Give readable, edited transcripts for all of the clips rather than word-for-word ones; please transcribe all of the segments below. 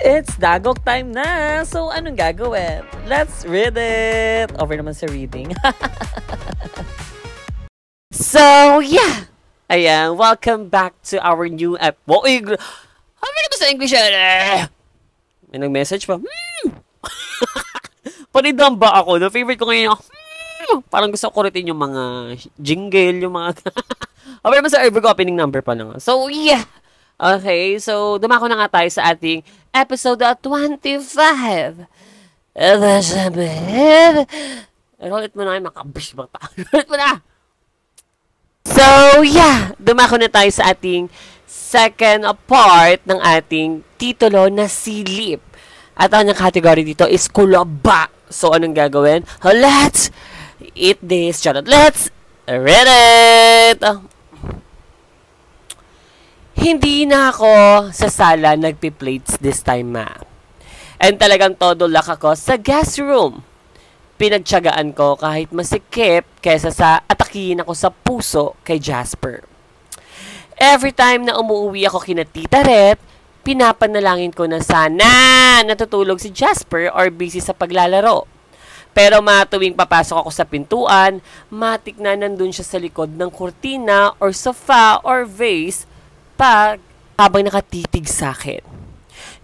It's dagok time na! So, anong gagawin? Let's read it! Over naman sa reading. So, yeah! Ayan, welcome back to our new app. Uy, sabi ka sa English yan? May nag-message pa. Panidam ba ako? No? Favorite ko ngayon parang gusto ko kuritin yung mga jingle, yung mga... Okay naman sa Evergo opening number pa lang. So, yeah! Okay, so dumako na nga tayo sa ating episode 25. Ulit mo na kayo, makabish ba ta? Ulit mo na! So, yeah! Dumako na tayo sa ating second part ng ating titulo na silip. At ang category dito is kulaba. So, anong gagawin? Let's eat this. Charot. Let's read it! Hindi na ako sa sala nagpi-plates this time, ma. And talagang todo lak ako sa guest room. Pinagtiyagaan ko kahit masikip kesa sa atakihin ako sa puso kay Jasper. Every time na umuwi ako kina Tita Ret, pinapanalangin ko na sana natutulog si Jasper or busy sa paglalaro. Pero tuwing papasok ako sa pintuan, matik na nandun siya sa likod ng kurtina or sofa or vase habang nakatitig sa akin.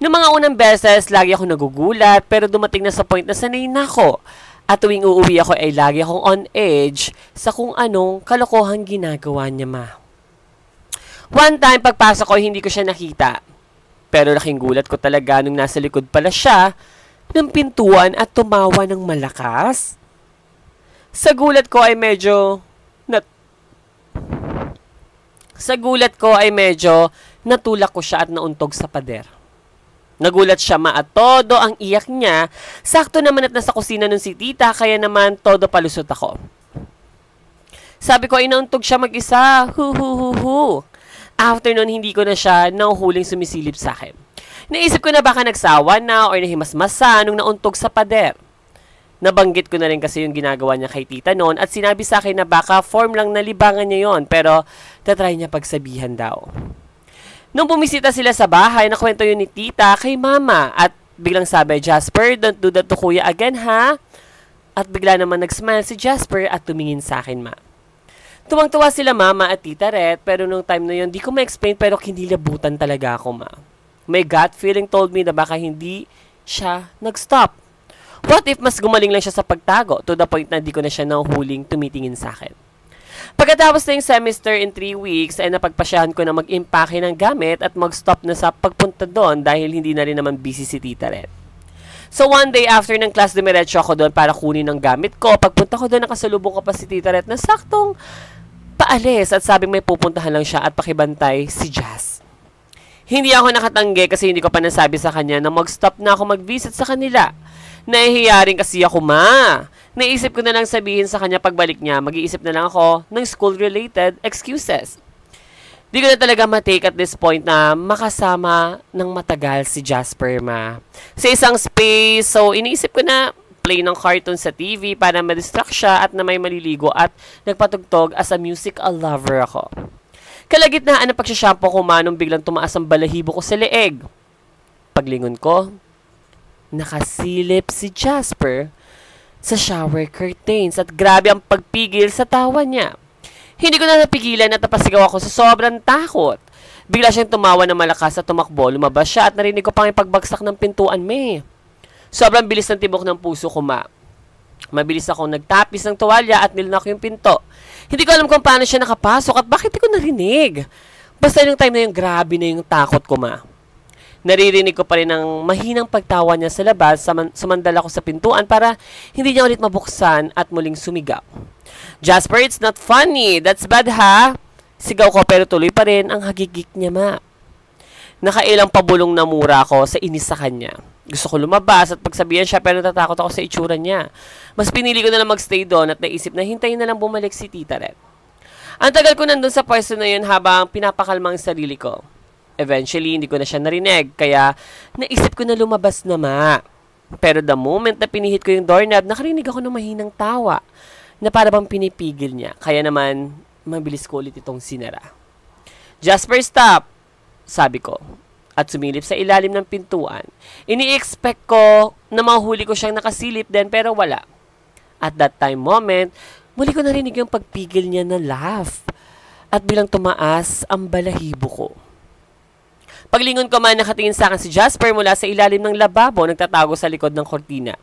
Noong mga unang beses, lagi ako nagugulat pero dumating na sa point na sanay na ako. At tuwing uuwi ako ay lagi akong on edge sa kung anong kalokohang ginagawa niya, ma. One time, pagpasok ko, hindi ko siya nakita. Pero laking gulat ko talaga nung nasa likod pala siya ng pintuan at tumawa ng malakas. Sa gulat ko ay medyo natulak ko siya at nauntog sa pader. Nagulat siya, ma, at todo ang iyak niya. Sakto naman at nasa kusina nun si tita, kaya naman todo palusot ako. Sabi ko ay nauntog siya mag-isa. Hu. After nun, hindi ko na siya nahuhuling sumisilip sa akin. Naisip ko na baka nagsawa na or nahimasmasa nung nauntog sa pader. Nabanggit ko na rin kasi yung ginagawa niya kay tita noon at sinabi sa akin na baka form lang na libangan niya yon pero tatry niya pagsabihan daw. Nung bumisita sila sa bahay, nakwento yun ni tita kay mama at biglang sabi, Jasper, don't do that to kuya again, ha? At bigla naman nag-smile si Jasper at tumingin sa akin, ma. Tuwang-tuwa sila mama at tita Ret pero nung time na yun, di ko ma-explain pero kinilabutan talaga ako, ma. My gut feeling told me na baka hindi siya nag-stop. What if mas gumaling lang siya sa pagtago to the point na di ko na siya nahuhuling tumitingin sa akin? Pagkatapos na yung semester in 3 weeks ay napagpasyahan ko na mag-impake ng gamit at mag-stop na sa pagpunta doon dahil hindi na rin naman busy si Tita Red. So one day after ng class, dumiretso ako doon para kunin ng gamit ko. Pagpunta ko doon, nakasalubong ko pa si Tita Red na saktong paalis at sabing may pupuntahan lang siya at pakibantay si Jazz. Hindi ako nakatanggi kasi hindi ko pa nasabi sa kanya na mag-stop na ako mag-visit sa kanila. Nahihiya rin kasi ako, ma. Naisip ko na lang sabihin sa kanya pagbalik niya, mag-iisip na lang ako ng school-related excuses. Di ko na talaga matake at this point na makasama ng matagal si Jasper, ma. Sa isang space, so iniisip ko na play ng cartoon sa TV para ma-distract siya at na may maliligo at nagpatugtog as a music lover ako. Kalagitnaan ng pagsashampoo ko, ma, nung biglang tumaas ang balahibo ko sa leeg. Paglingon ko, nakasilip si Jasper sa shower curtains at grabe ang pagpigil sa tawa niya. Hindi ko na napigilan at napasigaw ako sa sobrang takot. Bigla siyang tumawa na malakas at tumakbo. Lumabas siya at narinig ko pang ipagbagsak ng pintuan, me. Sobrang bilis ng tibok ng puso ko, ma. Mabilis akong nagtapis ng tuwalya at nilnak yung pinto. Hindi ko alam kung paano siya nakapasok at bakit di ko narinig. Basta yung time na yung grabe na yung takot ko, ma. Naririnig ko pa rin ang mahinang pagtawa niya sa labas, sumandal ako sa pintuan para hindi niya ulit mabuksan at muling sumigaw. Jasper, it's not funny. That's bad, ha? Sigaw ko pero tuloy pa rin ang hagigik niya, ma. Nakailang pabulong na mura ako sa inis sa kanya. Gusto ko lumabas at pagsabihan siya pero natatakot ako sa itsura niya. Mas pinili ko na lang magstay doon at naisip na hintayin na lang bumalik si Tita Red. Ang tagal ko nandun sa pwesto na yun habang pinapakalma ang sarili ko. Eventually, hindi ko na siya narinig, kaya naisip ko na lumabas na, ma. Pero the moment na pinihit ko yung doorknob, nakarinig ako ng mahinang tawa na para bang pinipigil niya. Kaya naman, mabilis ko ulit itong sinara. Jasper, stop! Sabi ko. at sumilip sa ilalim ng pintuan. Ini-expect ko na mahuli ko siyang nakasilip din pero wala. At that time moment, muli ko narinig yung pagpigil niya na laugh. At bilang tumaas ang balahibo ko. Paglingon ko man, nakatingin sa akin si Jasper mula sa ilalim ng lababo, nagtatago sa likod ng kortina.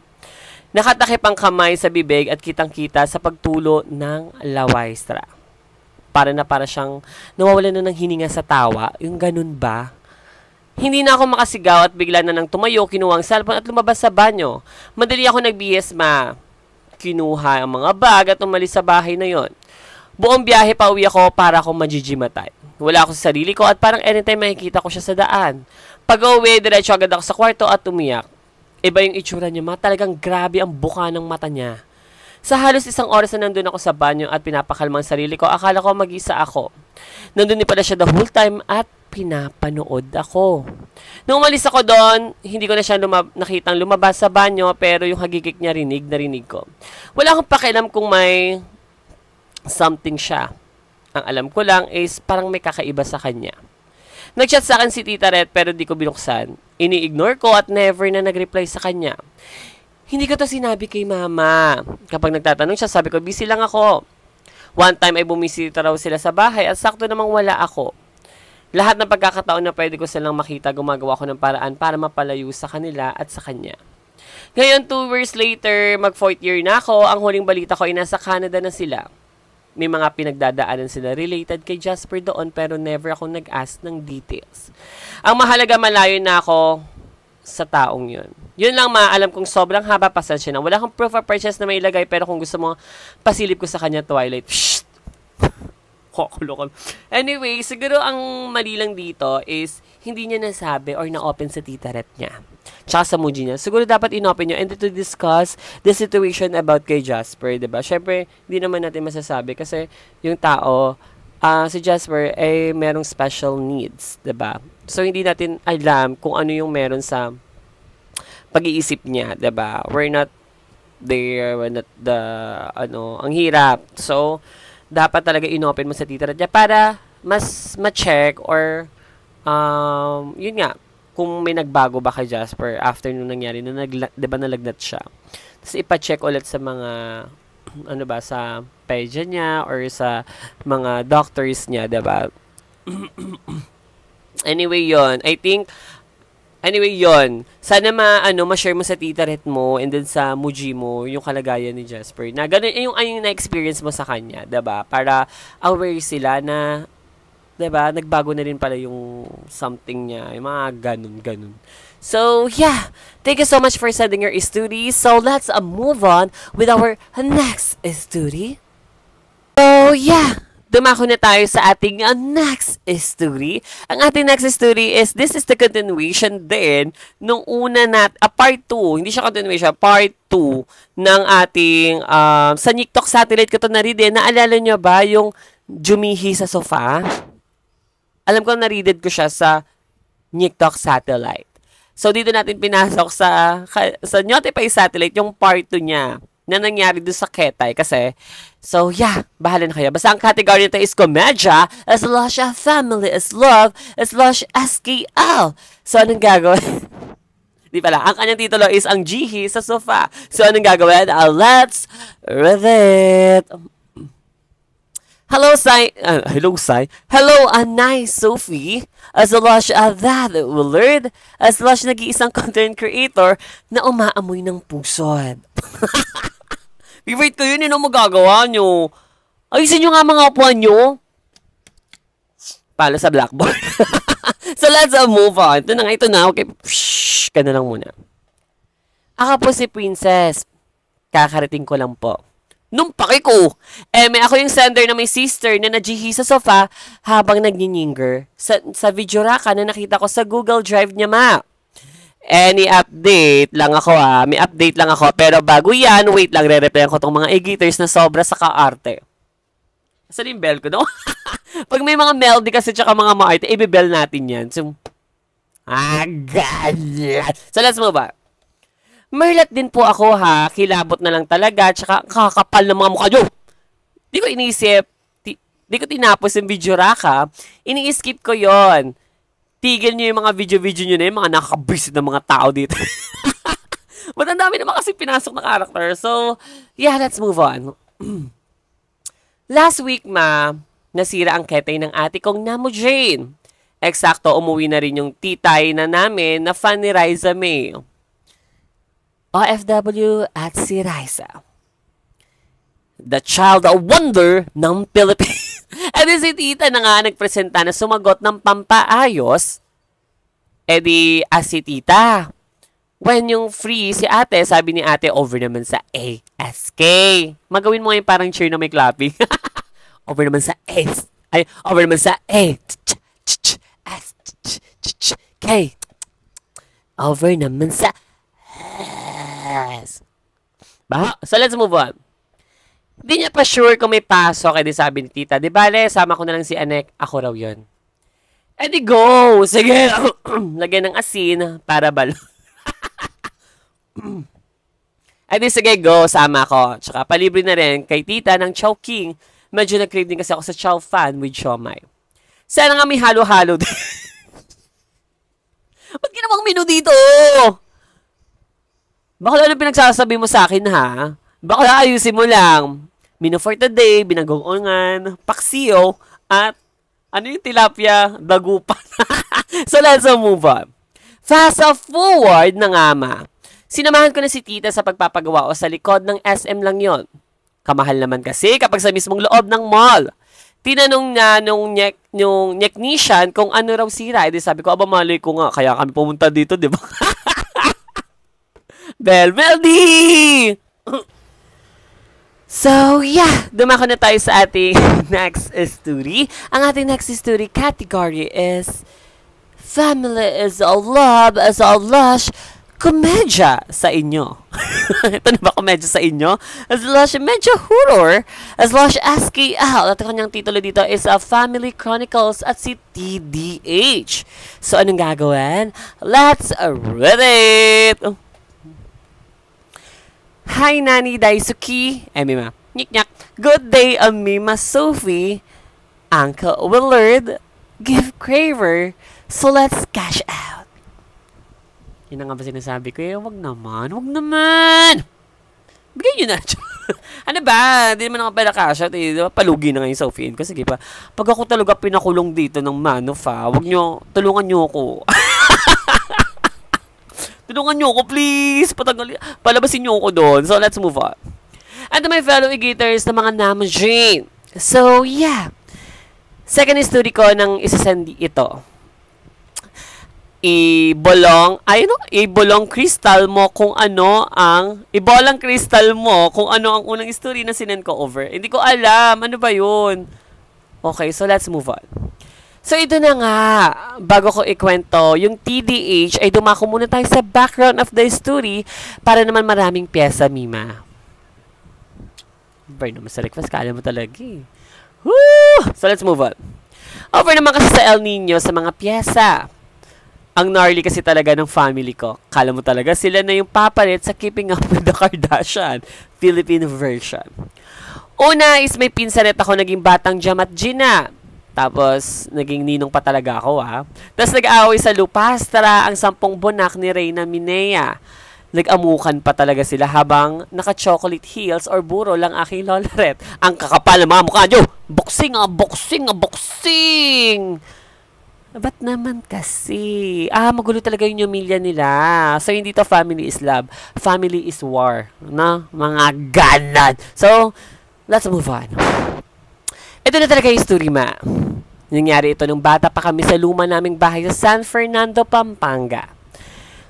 Nakatakip ang kamay sa bibig at kitang-kita sa pagtulo ng lawaystra. Para siyang nawawala na ng hininga sa tawa. Yung ganun ba? Hindi na ako makasigaw at bigla na nang tumayo, kinuha ang cellphone at lumabas sa banyo. Madali ako nag-BS kinuha ang mga bag at umalis sa bahay na yon. Buong biyahe pa uwi ako para akong majijimatay. Wala ako sa sarili ko at parang anytime makikita ko siya sa daan. Pag-uwi, diretso agad ako sa kwarto at umiyak. Iba yung itsura niya, talagang grabe ang buka ng mata niya. Sa halos isang oras na nandun ako sa banyo at pinapakalma ang sarili ko, akala ko mag-isa ako. Nandun din pala siya the whole time at pinapanood ako. Nung umalis ako doon, hindi ko na siya nakitang lumabas sa banyo pero yung hagikik niya rinig ko. Wala akong pakialam kung may something siya. Ang alam ko lang is parang may kakaiba sa kanya. Nag-chat sa akin si Tita Ret pero di ko binuksan. Ini-ignore ko at never na nag-reply sa kanya. Hindi ko to sinabi kay Mama. Kapag nagtatanong siya, sabi ko, busy lang ako. One time ay bumisita raw sila sa bahay at sakto namang wala ako. Lahat ng pagkakataon na pwede ko silang makita, gumagawa ko ng paraan para mapalayo sa kanila at sa kanya. Ngayon, 2 years later, mag-4th year na ako, ang huling balita ko ay nasa Canada na sila. May mga pinagdadaanan sila related kay Jasper doon pero never ako nag-ask ng details. Ang mahalaga, malayo na ako sa taong yun. Yun lang alam kong sobrang haba, pasensya na. Wala akong proof of purchase na may ilagay pero kung gusto mo, pasilip ko sa kanya Twilight. Shhh! Kukulokon. Anyway, siguro ang mali lang dito is hindi niya nasabi or na-open sa Tita Ret niya. Tsaka sa Muji niya. Siguro dapat in-open niyo and to discuss the situation about kay Jasper, diba? Syempre, hindi naman natin masasabi kasi yung tao, si Jasper ay merong special needs, diba? So, hindi natin alam kung ano yung meron sa pag-iisip niya, diba? We're not there, we're not ang hirap. So, dapat talaga in-open mo sa Tita Ret niya para mas ma-check or, yun nga, kung may nagbago ba kay Jasper after nung nangyari, diba nalagnat siya. Tapos ipa-check ulit sa mga, sa pedya niya or sa mga doctors niya, diba? Anyway, yon. Sana ma-share mo sa Tita Ret mo and then sa Muji mo yung kalagayan ni Jasper. Na ganun yung na-experience mo sa kanya, diba? Para aware sila na, diba, nagbago na rin pala yung something niya, yung mga ganun. So, yeah. Thank you so much for sending your story. So, let's move on with our next story. So, yeah. Dumako na tayo sa ating next story. Ang ating next story is, this is the continuation din nung una part 2. Hindi siya continuation, part 2 ng ating, sa TikTok satellite ko ito na-read. Naalala nyo ba yung Jumihi sa sofa? Alam ko na-readed ko siya sa TikTok satellite. So, dito natin pinasok sa Notify satellite yung part 2 niya na nangyari doon sa Ketay kasi. So, yeah, bahala na kayo. Basta ang category nito is komedya, / family, / SKL. So, anong gagawin? Di pala, ang kanyang titulo is ang Jihi sa sofa. So, anong gagawin? Let's read it. Hello, Sai. Hello, Anay Sophie. As / that Willard. As / nag-iisang content creator na umaamoy ng pusod. Favorite ko yun, yun ang magagawa nyo. Ayusin nyo nga mga upuan nyo. Palo sa blackboard. So, let's move on. Ito na. Okay, shhh, ka na lang muna. Ako po si Princess. Kakarating ko lang po. Nung paki ko, may ako yung sender na may sister na najihi sa sofa habang nagnininger. Sa video raka na nakita ko sa Google Drive niya, ma. Any update lang ako May update lang ako. Pero bago yan, wait lang, re-replyan ko tong mga egiters na sobra sa kaarte. Saan yung bell ko, no? Pag may mga melody kasi tsaka mga maarte, i-bell natin yan. So, so let's move on. Merlat din po ako kilabot na lang talaga, tsaka kakapal ng mga mukha nyo. Di ko inisip, di ko tinapos yung video raka, ini-skip ko yon. tigil nyo yung mga video-video nyo na yung mga nakakabisit na mga tao dito. But ang dami naman kasi pinasok na character. So, yeah, let's move on. Last week, nasira ang ketay ng ate kong Namo Jane. Eksakto, umuwi na rin yung titay na namin na fan ni Riza May. OFW at si Riza. The child of wonder ng Philippines. At si tita na nga nagpresenta na sumagot ng pampaayos. Si tita. When yung free si ate, sabi ni ate, over naman sa ASK. Magawin mo ngayon parang cheer na may clapping. Over naman sa S. Ay, over naman sa A. K. Over naman sa S. So, let's move on. Di niya pa sure kung may pasok. Di sabi ni tita, di bale, sama ko na lang si Anek. Ako raw yun. Di go. Sige. Lagyan ng asin para balo. Di sige, go. Sama ko. Tsaka palibre na rin kay tita ng Chowking. Medyo nag-crave din kasi ako sa Chow Fan with siomai. Sana nga may halo-halo din. Ba't ginawang menu dito? Baka ano pinagsasabi mo sa akin, ha? Baka ayusin mo lang. Menu for today, binagongan, paksiyo, at ano yung tilapia, dagupan. So let's move on. Fast forward na nga Sinamahan ko na si tita sa pagpapagawa o sa likod ng SM lang yon. Kamahal naman kasi kapag sa mismong loob ng mall. Tinanong na nung technician kung ano raw sira. Sabi ko, malay ko nga, kaya kami pumunta dito, di ba? Meldy! So, yeah. Dumako na tayo sa ating next story. Ang ating next story category is Family is all love, is all lush, komedya sa inyo. Ito na ba komedya sa inyo? As lush, medyo horror. As lush, SKL. At kanyang titulo dito is Family Chronicles at si TDH. So, anong gagawin? Let's read it! Hi, Nani Daisuke. Mima. Nyik-nyak. Good day, Mima Sophie. Uncle Willard. Give Craver. So, let's cash out. Yun na nga ba sinasabi ko? Wag naman. Wag naman. Bigay nyo na. Ano ba? Hindi naman ako pala cash out. Palugi na ngayon Sophie. Kasi sige pa. Pag ako talaga pinakulong dito ng Manof, wag nyo, tulungan nyo ako. Tulungan nyo ako, please. Palabasin nyo ako doon. So, let's move on. And to my fellow e-gators na mga Namo Jane. So, yeah. Second story ko nang isasend ito. Ibolong crystal mo kung ano ang unang story na sinend ko over. Hindi ko alam. Ano ba yun? Okay, so let's move on. So, ito na nga. Bago ko ikwento, yung TDH ay dumako muna tayo sa background of the story para naman maraming pyesa, Mima. Burn naman sa request. Kala mo talaga eh. Woo! So, let's move on. Over naman kasi sa El Nino sa mga pyesa. Ang gnarly kasi talaga ng family ko. Kala mo talaga sila na yung papalit sa Keeping Up with the Kardashian Philippine version. Una is may pinsanet ako naging batang Jam at Gina. Tapos, naging ninong pa talaga ako, Tapos, nag-aaway sa Lupastra ang 10 bunak ni Reyna Minea. Nag-amukan pa talaga sila habang naka-chocolate heels or buro lang aking lolaret. Ang kakapal na mga mukha nyo! Boxing! Ba't naman kasi? Magulo talaga yung pamilya nila. So, hindi to family is love. Family is war. No? Mga ganan. So, let's move on. Ito na talaga yung story, Nangyari ito nung bata pa kami sa luma naming bahay sa San Fernando, Pampanga.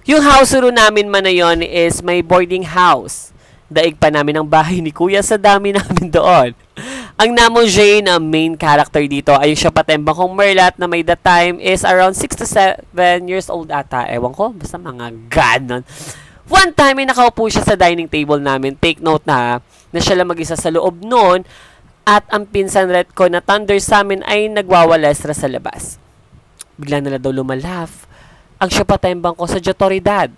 Yung house room namin na yon is may boarding house. Daig pa namin ang bahay ni Kuya sa dami namin doon. Ang Namo Jane na main character dito ay yung siya patembang kong Merlat na may that time is around 6 to 7 years old ata. Ewan ko, basta mga ganon. One time ay nakaupo siya sa dining table namin. Take note na siya lang mag-isa sa loob noon. At ang pinsan red ko na thunder sa amin ay nagwawalestra sa labas. Bigla nila daw lumalaf. Ang siya patembang ko sa Jotoridad.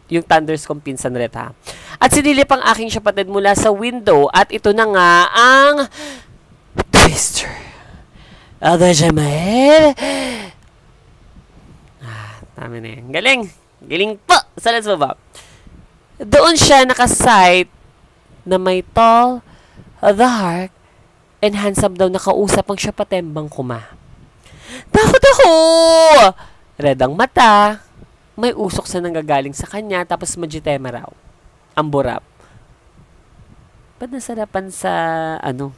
Yung thunders kong pinsan red At sinilip ang aking syapatid mula sa window. At ito na nga ang Twister. Alda Jamael. Sabi na yan. Galing! Galing po! So, let's move up. Doon siya nakasight na may tall, dark, and handsome daw nakausap ang siya patembang kuma. Takot ako! Red ang mata, may usok sa nanggagaling sa kanya, tapos magitema raw. Ang burap. Ba't nasarapan sa, ano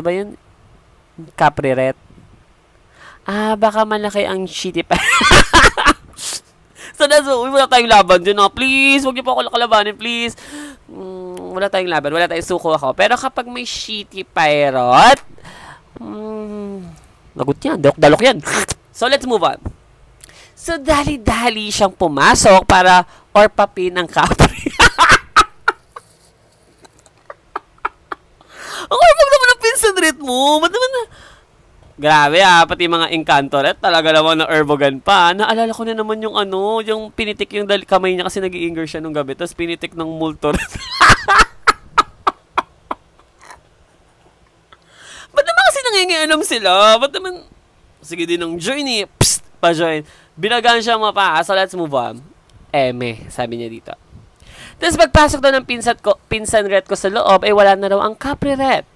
ba yun? Capriret. Baka malaki ang shitty pa. So, wala tayong laban dyan, please, huwag niyo po ako kalabanin, please. Wala tayong laban, wala tayong suko ako. Pero kapag may shitty pirate, lagot yan, dalok yan. So, let's move on. So, dali-dali siyang pumasok para orpapin ang Capri. Ang orpap naman ang pinsan rate mo. Ba't naman na? Grabe pati mga Encantoret, talaga naman na Herbogan pa. Naalala ko na naman yung yung pinitik yung kamay niya kasi nag-i-inger siya nung gabi. Tapos pinitik ng Multoret. Ba't naman kasi nangingialam sila? Ba't naman, sige din ng journey, pa-join. Binagaan siya mapa. So let's move on. Sabi niya dito. Tapos pagpasok daw ng pinsan ret ko sa loob, wala na raw ang Capri ret.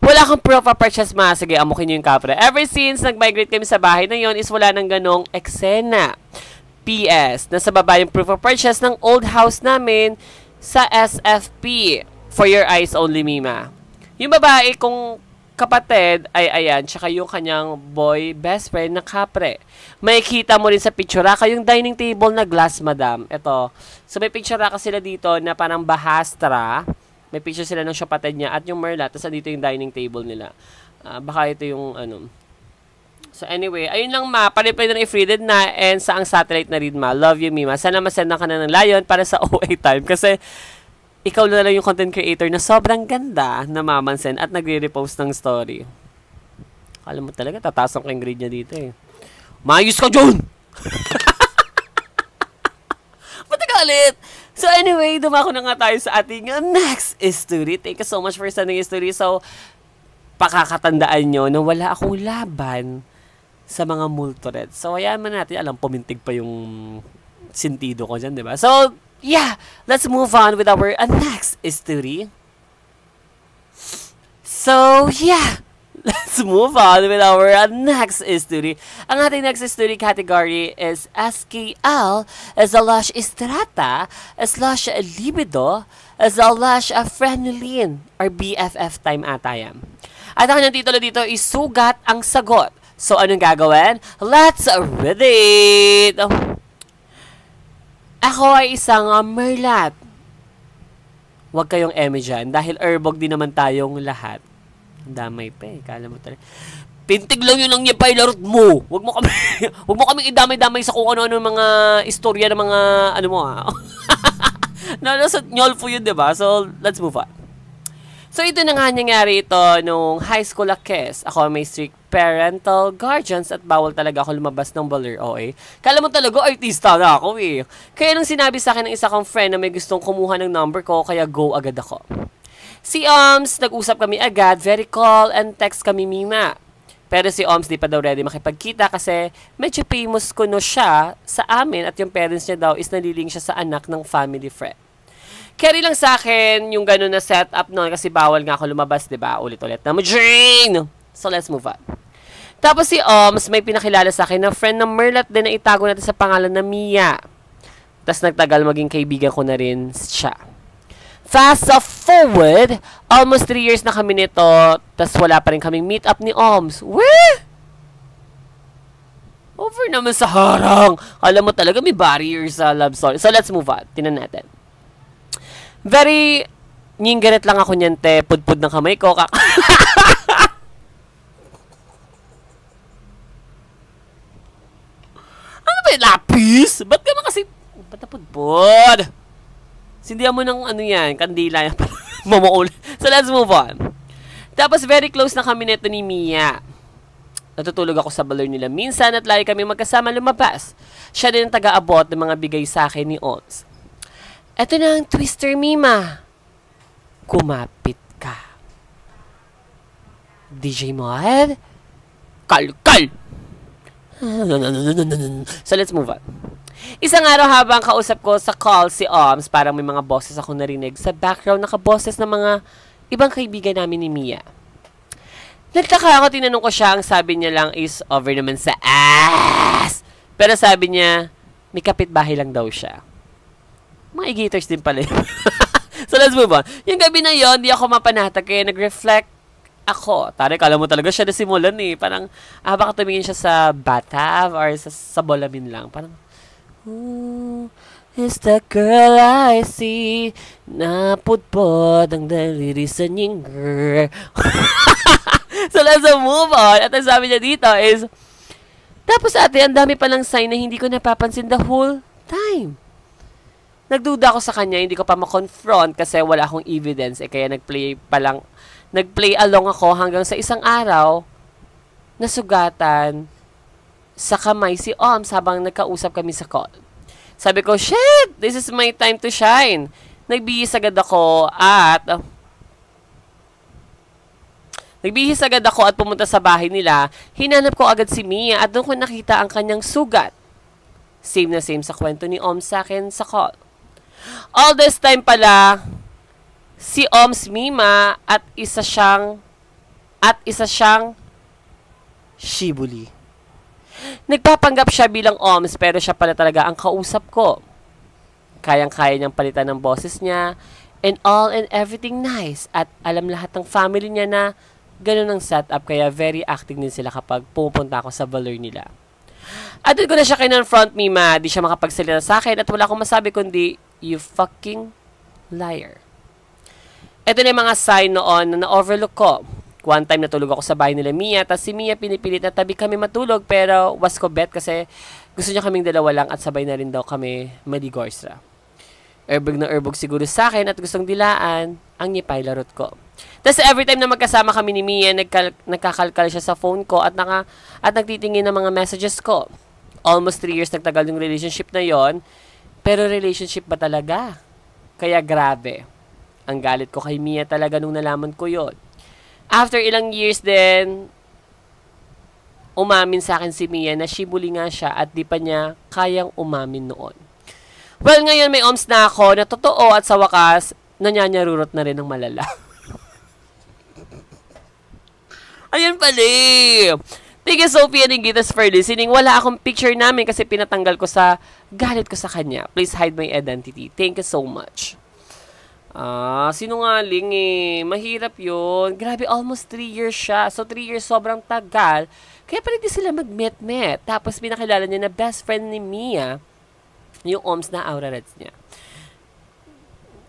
Wala kang proof of purchase sige, amukin niyo yung Capri. Ever since nag-migrate kami sa bahay na yon is wala nang ganong eksena. PS, nasa baba yung proof of purchase ng old house namin sa SFP. For your eyes only, Mima. Yung babae kong kapatid ay ayan, tsaka yung kanyang boy best friend na Capri. May kita mo rin sa picture yung dining table na glass, madam. Ito. So may picture sila dito na parang bahastra. May picture sila ng kapatid niya at yung Merla. Tapos dito yung dining table nila. Baka ito yung So anyway, ayun lang palipay na i-freeded na and sa ang satellite na rin Love you, Mima. Sana masendan ka na ng Lion para sa OA time. Kasi ikaw na lang yung content creator na sobrang ganda na mamansin at nagre-repost ng story. Alam mo talaga, tataas ang grade niya dito Mayos ka, John! Ba't nagalit? So anyway, dumako na nga tayo sa ating next story. Thank you so much for sending your story. So, pakakatandaan nyo na wala akong laban sa mga Multoret. So, ayan man natin. Alam, pumintig pa yung sentido ko dyan, diba? So, yeah, let's move on with our next story. So, yeah, let's move on with our next story. Ang ating next story category is SKL /Strata /Libido /Friendlin or BFF time ata yan. At ang kanyang titulo dito is Sugat ang Sagot. So, anong gagawin? Let's read it! Ako ay isang merlat. Huwag kayong eme dyan dahil Herbog din naman tayong lahat. Damay pa kala mo talaga. Pintig lang yun ang niyapay-larot mo. Huwag mo kami idamay-damay sa kung ano-ano mga istorya ng mga Nasa nyolfo yun, diba? So, let's move on. So, ito na nga nangyari ito nung high school akes. Ako may strict parental guardians at bawal talaga ako lumabas ng baler OA. Kala mo talaga, artista na ako Kaya nung sinabi sa akin ng isa kong friend na may gustong kumuha ng number ko, kaya go agad ako. Si Oms, nag-usap kami agad, very call and text kami Mima. Pero si Oms di pa daw ready makipagkita kasi medyo famous kuno siya sa amin at yung parents niya daw is naliling siya sa anak ng family friend. Carry lang sa akin yung gano'n na setup noon kasi bawal nga ako lumabas, diba? Ulit-ulit na mo, Jane! So, let's move on. Tapos si Oms, may pinakilala sa akin na friend ng Merlat din na itago natin sa pangalan na Mia. Tapos nagtagal maging kaibigan ko na rin siya. Fast forward, almost 3 years na kami nito, tapos wala pa rin kaming meet up ni Oms. Weh! Over naman sa harang. Alam mo talaga may barriers sa love story. So, let's move on. Tinan natin. Very nyinggaret lang ako niyan, te. Pudpud ng kamay ko. Ano ba yung lapis? Ba't ka kasi... Ba't na pudpud? Sindihan mo ng yan, kandila yan. Mamaul. So, let's move on. Tapos, very close na kami nito ni Mia. Natutulog ako sa baler nila minsan at lagi kami magkasama lumabas. Siya din ang taga-abot ng mga bigay sa akin ni Oms. Eto na ang twister, Mima. Kumapit ka. DJ Moed? Kalkal! So, let's move on. Isang araw habang kausap ko sa call si Oms, parang may mga boses ako narinig sa background, nakaboses ng mga ibang kaibigan namin ni Mia. Nagtaka ako, tinanong ko siya, ang sabi niya lang is over naman sa ass. Pero sabi niya, may kapitbahay lang daw siya. Mga igators din pala yun. So, let's move on. Yung gabi na yon, di ako mapanatag, kaya nag-reflect ako. Tarik, alam mo talaga siya nasimulan eh. Parang, baka tumingin siya sa bathtub or sa bolamin lang. Parang, ooh, is the girl I see, napudpod ang daliri sa nyingger. So, let's move on. At ang sabi niya dito is, tapos ate, ang dami palang sign na hindi ko napapansin the whole time. Nagduda ako sa kanya, hindi ko pa ma-confront kasi wala akong evidence. Kaya nag-play along ako hanggang sa isang araw, nasugatan sa kamay si Oms habang nagkausap kami sa call. Sabi ko, shit, this is my time to shine. Nagbihis agad ako at pumunta sa bahay nila. Hinanap ko agad si Mia at doon ko nakita ang kanyang sugat. Same na same sa kwento ni Oms sa akin sa call. All this time pala, si Oms Mima at isa siyang shibuli. Nagpapanggap siya bilang Oms pero siya pala talaga ang kausap ko. Kayang-kaya niyang palitan ng boses niya and all and everything nice at alam lahat ng family niya na ganun ang setup kaya very active din sila kapag pupunta ako sa valor nila. At doon ko na siya kinonfront, Mima. Di siya makapagsalita sa akin at wala akong masabi kundi, you fucking liar. Ito na yung mga sign noon na na-overlook ko. One time natulog ako sa bahay nila Mia, tapos si Mia pinipilit na tabi kami matulog, pero was ko bet kasi gusto niya kaming dalawa lang at sabay na rin daw kami maligorsra. Erbog na erbog siguro sa akin at gustong dilaan ang nipay larot ko. Tapos every time na magkasama kami ni Mia, nagkakalkal siya sa phone ko at nagtitingin ng mga messages ko. Almost 3 years nagtagal yung relationship na yon, pero relationship ba talaga? Kaya grabe. Ang galit ko kay Mia talaga nung nalaman ko yon. After ilang years din, umamin sa akin si Mia na shibuli nga siya at di pa niya kayang umamin noon. Well, ngayon may Oms na ako na totoo at sa wakas, nanyanyarurot na rin ng malala. Ayun pala eh. Thank you, Sophie and Ingitas, for listening. Wala akong picture namin kasi pinatanggal ko sa galit ko sa kanya. Please hide my identity. Thank you so much. Sinungaling eh. Mahirap yun. Grabe, almost 3 years siya. So, 3 years sobrang tagal. Kaya pala di sila mag-met-met. Tapos, pinakilala niya na best friend ni Mia, yung Oms na aura reds niya.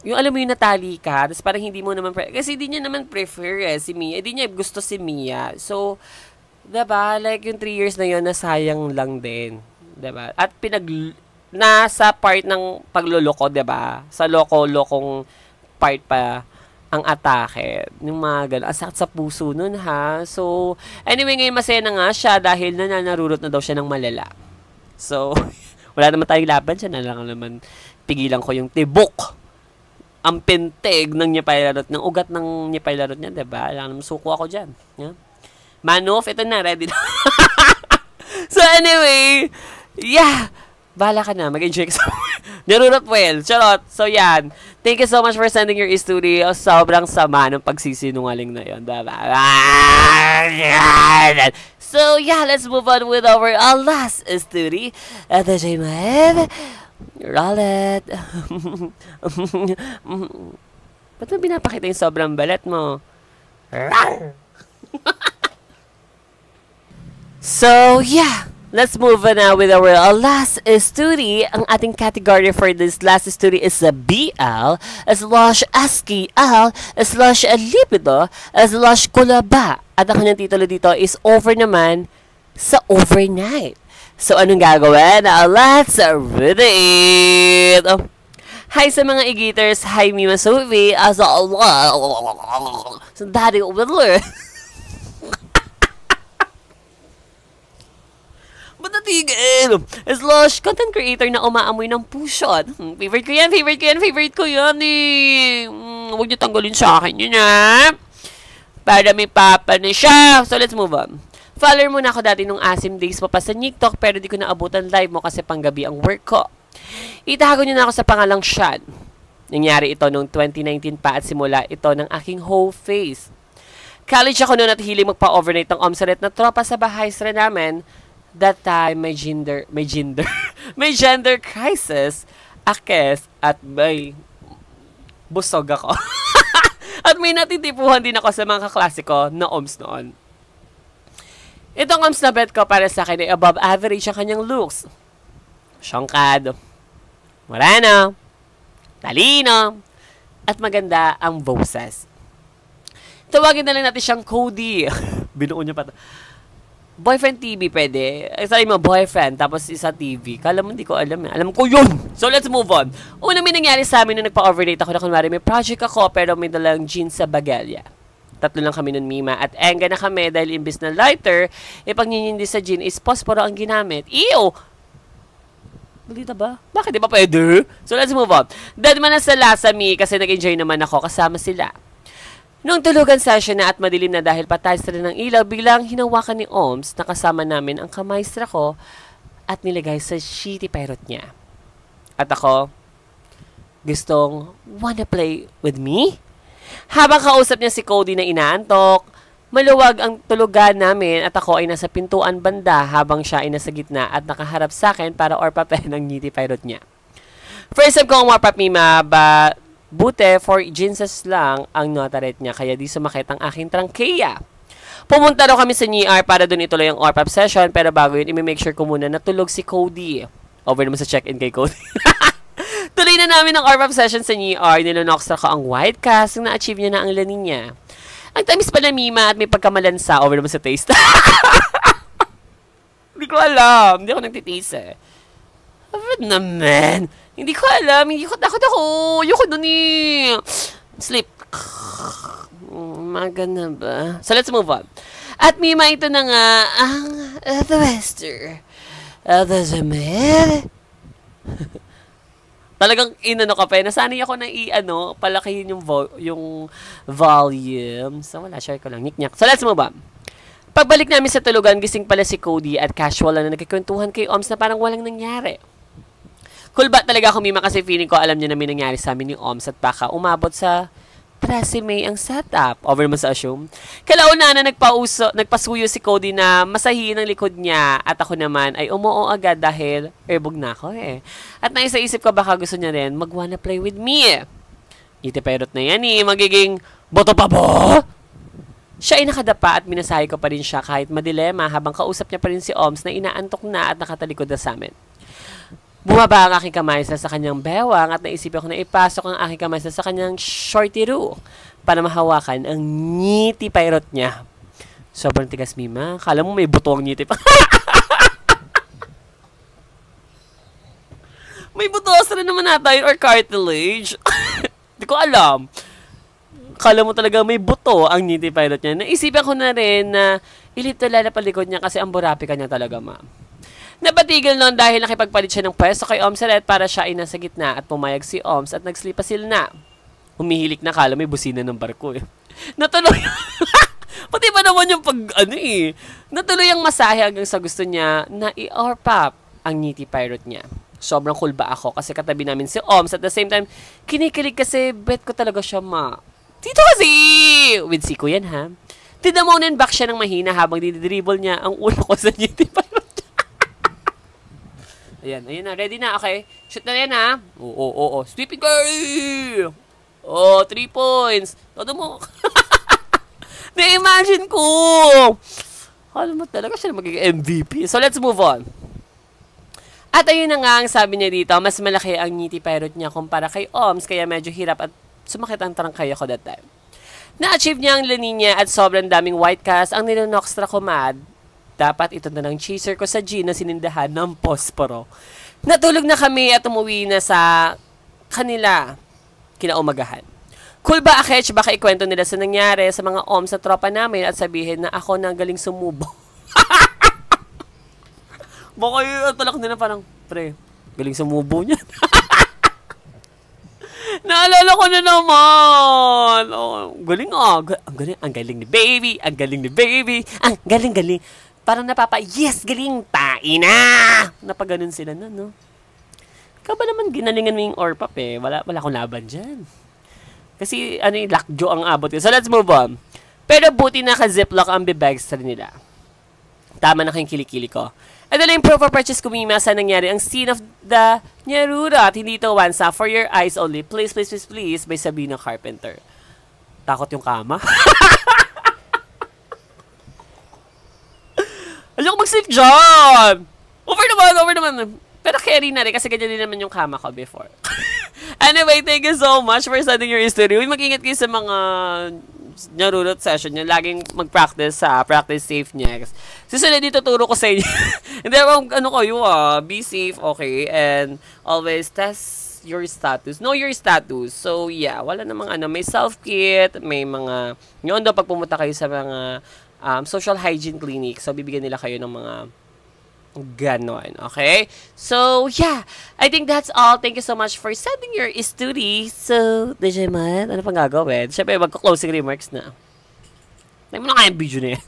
Yung alam mo yung natali ka, tapos parang hindi mo naman, kasi hindi niya naman prefer si Mia. Hindi niya gusto si Mia. So, diba, like yung 3 years na yun, nasayang lang din. Diba? At nasa part ng pagluloko, diba? Sa loko-lokong part pa ang atake. Yung mga gano'n. Ang sakit sa puso nun, ha? So, anyway, ngayon masaya na nga siya dahil nananarurot na daw siya ng malala. So, wala naman tayong laban siya. Naman, pigilan ko yung tibok. Ang pintig ng nyapay-larot, ng ugat ng nyapay-larot niya, diba? Alam naman, suko ako dyan. Yeah? Manoff, ito na, ready na. So, anyway, yeah. Bahala ka na, mag-enjoy ka sa Narurot well, charot. So, yan. Thank you so much for sending your story. Sobrang sama ng pagsisinungaling na yun, diba? So, yeah, let's move on with our last story. At the same time, roll it. Ba't mo binapakita yung sobrang balat mo? So, yeah. Let's move on now with our last story. Ang ating category for this last story is a BL, /SKL/libido, /kulaba. At ang kanyang titulo dito is over naman sa overnight. So, anong gagawin? Let's read it! Hi sa mga igaters. Hi, Mima Sophie. As Allah. So, Daddy Whittler. Ba't natigil? /content creator na umaamoy ng pushot. Favorite ko yan eh. Huwag niyo tanggalin sa akin yun ha. Para may papa na siya. So, let's move on. Follower mo na ako dati nung asim days mo pa sa TikTok pero di ko naabutan live mo kasi panggabi ang work ko. Itago niyo na ako sa pangalang Sean. Nangyari ito noong 2019 pa at simula ito ng aking whole face. College ako noon at hiling magpa-overnight ng omsaret na tropa sa bahay sila namin. That time, may gender crisis, akes, at may busog ako. At may natitipuhan din ako sa mga kaklase ko na OMS noon. Itong OMS na bet ko para sa akin ay above average ang kanyang looks. Syongkad, moreno, talino, at maganda ang boses. Tawagin na lang natin siyang Cody. Binuo niya pa. Boyfriend TV pwede. Sabi mo, boyfriend, tapos isa TV. Kala mo, hindi ko alam. Alam ko yun! So, let's move on. Una may nangyari sa amin nung nagpa-overnight ako na kunwari may project ako pero may dalang jeans sa bagelya. 3 lang kami nun, Mima. At enga na kami dahil imbis na lighter, pag ninyindi sa jean is posporo ang ginamit. Ew! Balita ba? Bakit di ba pwede? So, let's move on. Dahil man na sa Lasami kasi nag-enjoy naman ako kasama sila. Noong tulugan session na at madilim na dahil patay sila ng ilaw, biglang hinawakan ni OMS na kasama namin ang kamaystra ko at nilagay sa shitty pirot niya. At ako, gustong, wanna play with me? Habang kausap niya si Cody na inaantok, maluwag ang tulugan namin at ako ay nasa pintuan banda habang siya ay nasa gitna at nakaharap sa akin para orpapen ang ngiti pirot niya. First time ko ang warpap Mima, buti, 4 jeanses lang ang notaret niya, kaya di sumakit ang aking trangkeya. Pumunta raw kami sa NER para doon ituloy ang ORPAP session, pero bago yun, i-make sure ko muna na tulog si Cody. Over naman sa check-in kay Cody. Tuloy na namin ang ORPAP session sa NER, nilunoxtra ko ang white cast, na-achieve niya na ang lanin niya. Ang tamis pala, Mima, at may pagkamalansa, over naman sa taste. Hindi ko alam, hindi ako nagtitaste eh. What naman? Hindi ko alam. Hindi ko takot ako. Ayoko nun eh. Sleep. Maganda ba? So, let's move on. At Mima, ito na nga ang The Wester. The Zemel. Talagang inano ka pa. Nasanay ako na palakihin yung volume. So, wala. Share ko lang. Niknyak. So, let's move on. Pagbalik namin sa tulugan, gising pala si Cody at casual na nagkikwentuhan kay OMS na parang walang nangyari. Cool ba talaga ako, Mima, kasi feeling ko alam niya na may nangyari sa amin ni OMS at baka umabot sa 13 May ang setup. Over mo sa assume. Kalauna na nagpasuyo si Cody na masahihin ang likod niya at ako naman ay umuo agad dahil erbog na ako eh. At naisa-isip ko baka gusto niya rin mag-wanna play with me. Itiperot na yan eh. Magiging boto pa bo? Siya ay nakadapa at minasahe ko pa rin siya kahit madilema habang kausap niya pa rin si OMS na inaantok na at nakatalikod na sa amin. Bumaba ang aking kamay sa kanyang bewang at naisip ako na ipasok ang aking kamay sa kanyang shorty-roo para mahawakan ang ngiti pirot niya. Sobrang tigas, Mima. Kala mo may buto ang ngiti pa. May buto rin naman nata yun or cartilage. Hindi ko alam. Kala mo talaga may buto ang ngiti pirot niya. Naisipan ko na rin na ilito lala palikod niya kasi ang burapi kanya talaga, ma'am. Napatigil noon dahil nakipagpalit siya ng pwesto kay OMS para siya ay nasa gitna at pumayag si OMS at nagslipasil na. Humihilik na, kala may busina ng barko eh. Natuloy. Pati ba naman yung natuloy ang masahe hanggang sa gusto niya na i-orpap ang ngiti pirot niya. Sobrang cool ba ako kasi katabi namin si OMS at the same time kinikilig kasi bet ko talaga siya Dito kasi! With Siko yan ha. Tinamonin back siya ng mahina habang dinidribble niya ang ulo ko sa ngiti pirot. Ayan na. Ready na, okay? Shoot na yan, ha? Oo. Sweeping girl! 3 points. Todo mo. Na-imagine ko! Alam mo talaga siya na magiging MVP. So, let's move on. At ayun na nga ang sabi niya dito, mas malaki ang ngiti pirot niya kumpara kay OMS, kaya medyo hirap at sumakit ang trangkaya ko that time. Na-achieve niya ang lanin niya at sobrang daming white cast ang nilunoxtra ko mad. Dapat ito na lang chaser ko sa G na sinindahan ng posporo. Natulog na kami at umuwi na sa kanila kinaumagahan. Cool ba, Akech? Baka ikwento nila sa nangyari sa mga OMS sa tropa namin at sabihin na ako na galing sumubo. Baka yung talak nila parang, pre, galing sumubo niya. Naalala ko na naman. Galing ang galing ni baby. Ang galing. Parang yes, galing, tain na! Napaganon sila na, no? Ikaw ba naman ginalingan mo yung Orpap eh? Wala akong laban dyan. Kasi, lakjo ang abot ko. So, let's move on. Pero buti naka-ziplock ang bibagster nila. Tama na kayong kilikili ko. Ito lang yung proof of purchase ko, Mima, sa nangyari ang scene of the Nyarura at hindi ito wansa for your eyes only. Please, please, please, please, by Sabrina Carpenter. Takot yung kama. Ayoko mag-sleep dyan! Over naman! Pero carry na rin kasi ganyan din naman yung kama ko before. Anyway, thank you so much for sending your history. Mag-ingat kayo sa mga Nyarurot session nyo. Laging mag-practice practice safe niya. Susunod dito turo ko sa inyo. Hindi kayo be safe, okay? And always test your status. Know your status. So, yeah, wala namang may self-kit, may mga, yun daw pag pumunta kayo sa mga social hygiene clinic, so bibigyan nila kayo ng mga ganon, okay? So, yeah, I think that's all. Thank you so much for sending your story. So, Digimon, ano pang gagawin? Siyempre, magka-closing remarks na. Tayo mo na kaya yung video na yan.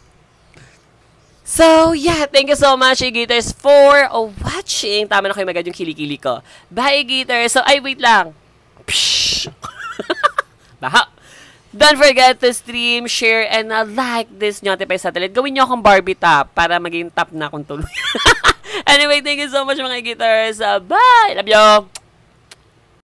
So, yeah, thank you so much, Gators, for watching. Tama na kayo magad yung kilikili ko. Bye, Gators. So, wait lang. Pshh! Baha! Don't forget to stream, share, and like this Notify Satellite. Gawin nyo akong Barbie top para maging top na akong tuloy. Anyway, thank you so much mga Gators. Bye! Love you!